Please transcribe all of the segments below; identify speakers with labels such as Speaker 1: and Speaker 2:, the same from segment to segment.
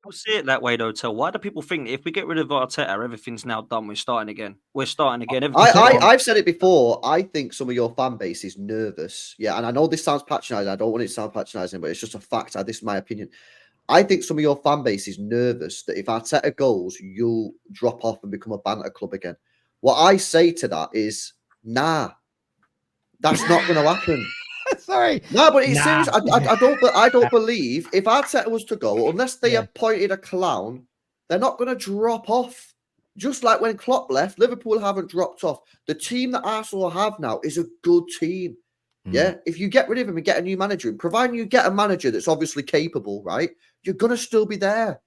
Speaker 1: people see it that way, though, Tel. Why do people think that if we get rid of Arteta, everything's now done? We're starting again. We're starting again.
Speaker 2: I've said it before. I think some of your fan base is nervous. Yeah, and I know this sounds patronising. I don't want it to sound patronising, but it's just a fact. This is my opinion. I think some of your fan base is nervous that if Arteta goes, you'll drop off and become a banter club again. What I say to that is, nah, that's not going to happen.
Speaker 3: Sorry.
Speaker 2: No, but it's serious. I don't believe if Arteta was to go, unless they appointed a clown, they're not going to drop off. Just like when Klopp left, Liverpool haven't dropped off. The team that Arsenal have now is a good team. Yeah, if you get rid of him and get a new manager, and providing you get a manager that's obviously capable, right, you're going to still be there.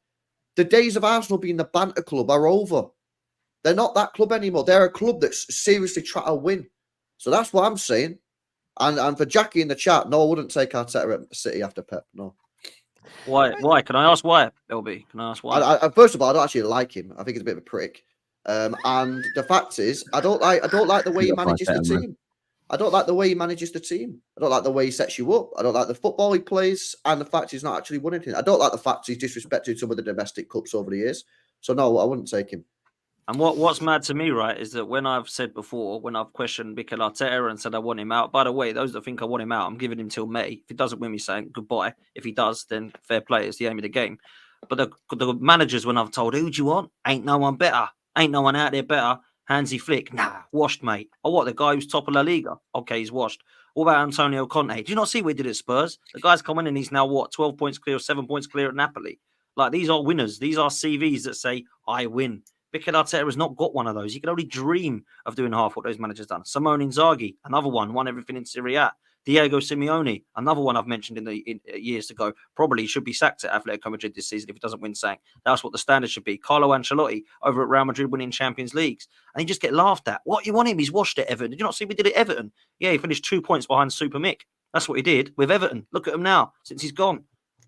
Speaker 2: The days of Arsenal being the banter club are over. They're not that club anymore. They're a club that's seriously trying to win. So that's what I'm saying. And for Jackie in the chat, no, I wouldn't take Arteta at City after Pep, no.
Speaker 1: Why? Can I ask why, LB? Can I ask why?
Speaker 2: First of all, I don't actually like him. I think he's a bit of a prick. And the fact is, I don't like the way he manages the team. I don't like the way he manages the team. I don't like the way he sets you up. I don't like the football he plays, and the fact he's not actually won anything. I don't like the fact he's disrespected some of the domestic cups over the years. So no, I wouldn't take him.
Speaker 1: And what's mad to me, right, is that when I've said before, when I've questioned Mikel Arteta and said I want him out, by the way, those that think I want him out, I'm giving him till May. If he doesn't win, me saying goodbye. If he does, then fair play. It's the aim of the game. But the managers, when I've told, who do you want? Ain't no one better. Ain't no one out there better. Hansi Flick. Nah, washed, mate. Oh, what, the guy who's top of La Liga? Okay, he's washed. What about Antonio Conte? Do you not see what he did at Spurs? The guy's coming in, he's now, 12 points clear or 7 points clear at Napoli. Like, these are winners. These are CVs that say, I win. Mikel Arteta has not got one of those. You can only dream of doing half what those managers done. Simone Inzaghi, another one, won everything in Serie A. Diego Simeone, another one I've mentioned in years ago, probably should be sacked at Atletico Madrid this season if he doesn't win something. That's what the standard should be. Carlo Ancelotti over at Real Madrid winning Champions Leagues. And he just get laughed at. What, you want him? He's washed at Everton. Did you not see what he did at Everton? Yeah, he finished 2 points behind Super Mick. That's what he did with Everton. Look at him now, since he's gone.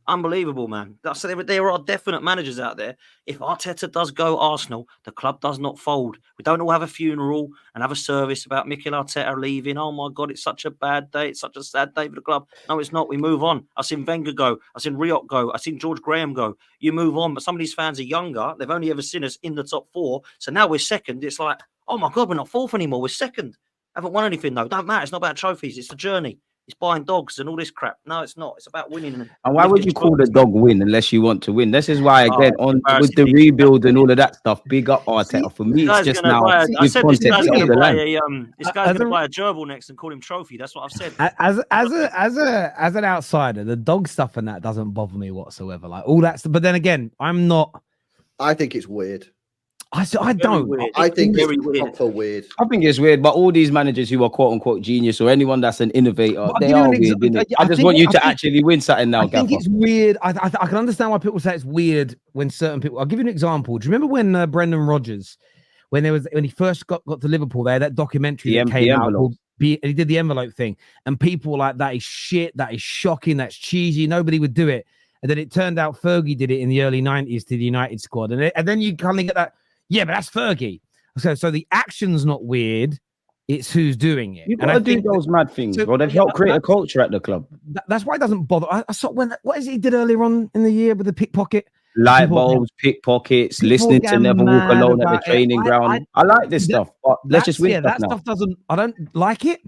Speaker 1: Unbelievable, man. So there are definite managers out there. If Arteta does go Arsenal, the club does not fold. We don't all have a funeral and have a service about Mikel Arteta leaving. Oh, my God, it's such a bad day. It's such a sad day for the club. No, it's not. We move on. I've seen Wenger go. I've seen Riot go. I've seen George Graham go. You move on. But some of these fans are younger. They've only ever seen us in the top four. So now we're second. It's like, oh, my God, we're not fourth anymore. We're second. Haven't won anything, though. Don't matter. It's not about trophies. It's the journey. It's buying dogs and all this crap. No, it's not. It's about winning.
Speaker 4: And why would you call the dog win unless you want to win? This is why, again, with the rebuild and all of that stuff, big up Arteta. For me, it's just now.
Speaker 1: I said this guy's going to buy a gerbil next and call him Trophy. That's what I've said.
Speaker 3: As an outsider, the dog stuff and that doesn't bother me whatsoever. Like all that stuff. But then again, I'm not.
Speaker 2: I think it's weird.
Speaker 3: I don't.
Speaker 2: Weird. I think it's weird.
Speaker 4: I think it's weird, but all these managers who are quote unquote genius or anyone that's an innovator, they are weird. I just want you to actually win something now.
Speaker 3: I think it's weird. I can understand why people say it's weird when certain people. I'll give you an example. Do you remember when Brendan Rodgers, when he first got to Liverpool, there that documentary that came out called, he did the envelope thing, and people were like, that is shit, that is shocking, that's cheesy, nobody would do it. And then it turned out Fergie did it in the early 90s to the United squad, and then you kind of get that. Yeah, but that's Fergie. So the action's not weird. It's who's doing it.
Speaker 4: You've got to do those mad things, bro. They've helped create a culture at the club.
Speaker 3: That's why it doesn't bother. I saw what is it he did earlier on in the year with the pickpocket?
Speaker 4: Light bulbs, pickpockets, listening to Never Walk Alone at the training ground. I like this stuff, but let's just win
Speaker 3: that stuff doesn't. I don't like it.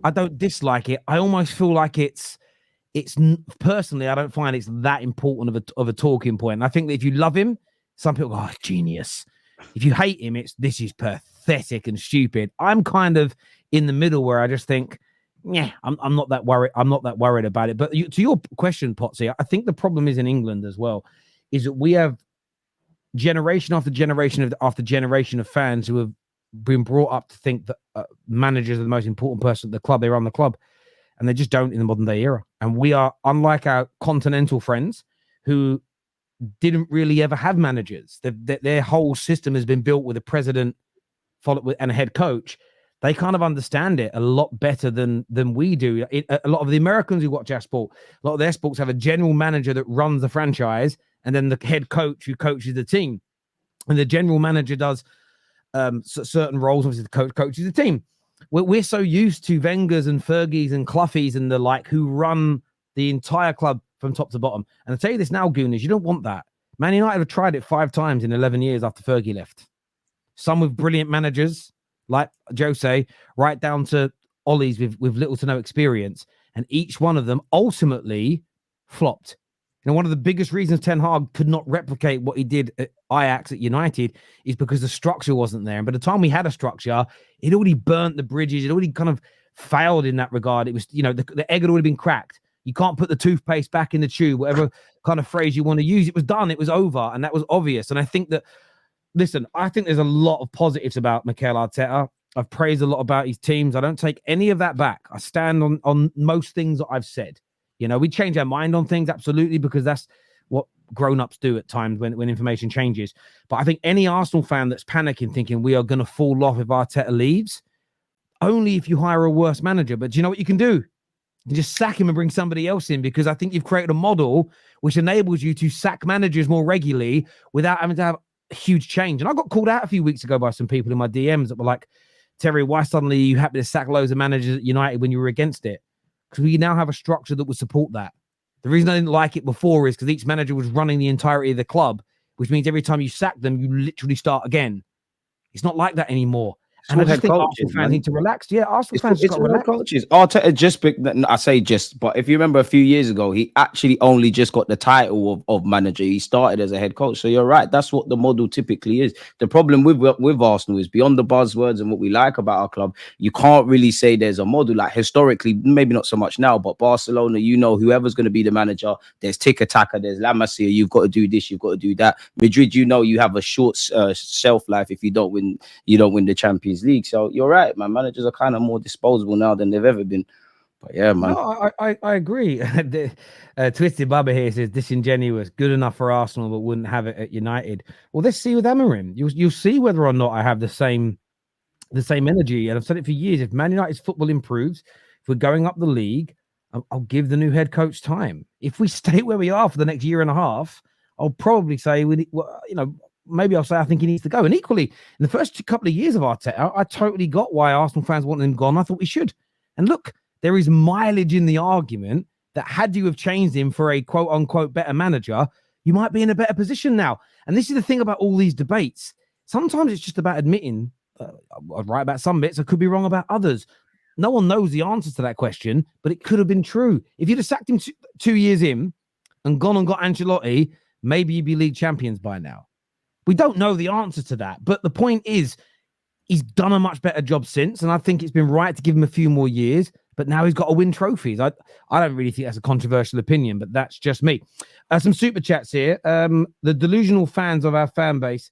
Speaker 3: I don't dislike it. I almost feel like it's personally, I don't find it's that important of a talking point. And I think that if you love him, some people go, oh, genius. If you hate him, this is pathetic and stupid. I'm kind of in the middle where I just think, yeah, I'm not that worried. I'm not that worried about it. But to your question, Potsy, I think the problem is in England as well, is that we have generation after generation after generation of fans who have been brought up to think that managers are the most important person at the club. They run the club, and they just don't in the modern day era. And we are, unlike our continental friends who didn't really ever have managers. Their whole system has been built with a president and a head coach. They kind of understand it a lot better than we do. A lot of the Americans who watch our sport, a lot of their sports have a general manager that runs the franchise and then the head coach who coaches the team. And the general manager does certain roles. Obviously, the coach coaches the team. We're so used to Wengers and Fergies and Cloughies and the like who run the entire club from top to bottom. And I tell you this now, Gooners, you don't want that. Man United have tried it 5 times in 11 years after Fergie left. Some with brilliant managers, like Jose, right down to Ollie's with little to no experience. And each one of them ultimately flopped. And one of the biggest reasons Ten Hag could not replicate what he did at Ajax at United is because the structure wasn't there. And by the time we had a structure, it already burnt the bridges. It already kind of failed in that regard. It was, the egg had already been cracked. You can't put the toothpaste back in the tube, whatever kind of phrase you want to use. It was done. It was over. And that was obvious. And I think that, listen, I think there's a lot of positives about Mikel Arteta. I've praised a lot about his teams. I don't take any of that back. I stand on most things that I've said. We change our mind on things, absolutely, because that's what grown-ups do at times when information changes. But I think any Arsenal fan that's panicking, thinking we are going to fall off if Arteta leaves, only if you hire a worse manager. But do you know what you can do? You just sack him and bring somebody else in, because I think you've created a model which enables you to sack managers more regularly without having to have a huge change. And I got called out a few weeks ago by some people in my DMs that were like, Terry, why suddenly are you happy to sack loads of managers at United when you were against it? Because we now have a structure that would support that. The reason I didn't like it before is because each manager was running the entirety of the club, which means every time you sack them, you literally start again. It's not like that anymore. And I just think Arsenal fans need to relax. Yeah, Arsenal fans got to relax.
Speaker 4: Coaches. Arteta I say just, but if you remember a few years ago, he actually only just got the title of manager. He started as a head coach. So you're right. That's what the model typically is. The problem with Arsenal is beyond the buzzwords and what we like about our club, you can't really say there's a model. Like historically, maybe not so much now, but Barcelona, whoever's going to be the manager, there's tiki-taka, there's La Masia, you've got to do this, you've got to do that. Madrid, you have a short shelf life if you don't win the Champions League. So you're right, man. Managers are kind of more disposable now than they've ever been. But yeah, man.
Speaker 3: No, I agree. Twisted Bubba here says disingenuous, good enough for Arsenal, but wouldn't have it at United. Well, let's see with Amorim. You'll see whether or not I have the same energy. And I've said it for years. If Man United's football improves, if we're going up the league, I'll give the new head coach time. If we stay where we are for the next year and a half, I'll probably say maybe I'll say I think he needs to go. And equally, in the first couple of years of Arteta, I totally got why Arsenal fans wanted him gone. I thought we should. And look, there is mileage in the argument that had you have changed him for a quote-unquote better manager, you might be in a better position now. And this is the thing about all these debates. Sometimes it's just about admitting, I'm right about some bits, I could be wrong about others. No one knows the answer to that question, but it could have been true. If you'd have sacked him 2 years in and gone and got Ancelotti, maybe you'd be league champions by now. We don't know the answer to that, but the point is he's done a much better job since, and I think it's been right to give him a few more years, but now he's got to win trophies. I don't really think that's a controversial opinion, but that's just me. Some super chats here. The delusional fans of our fan base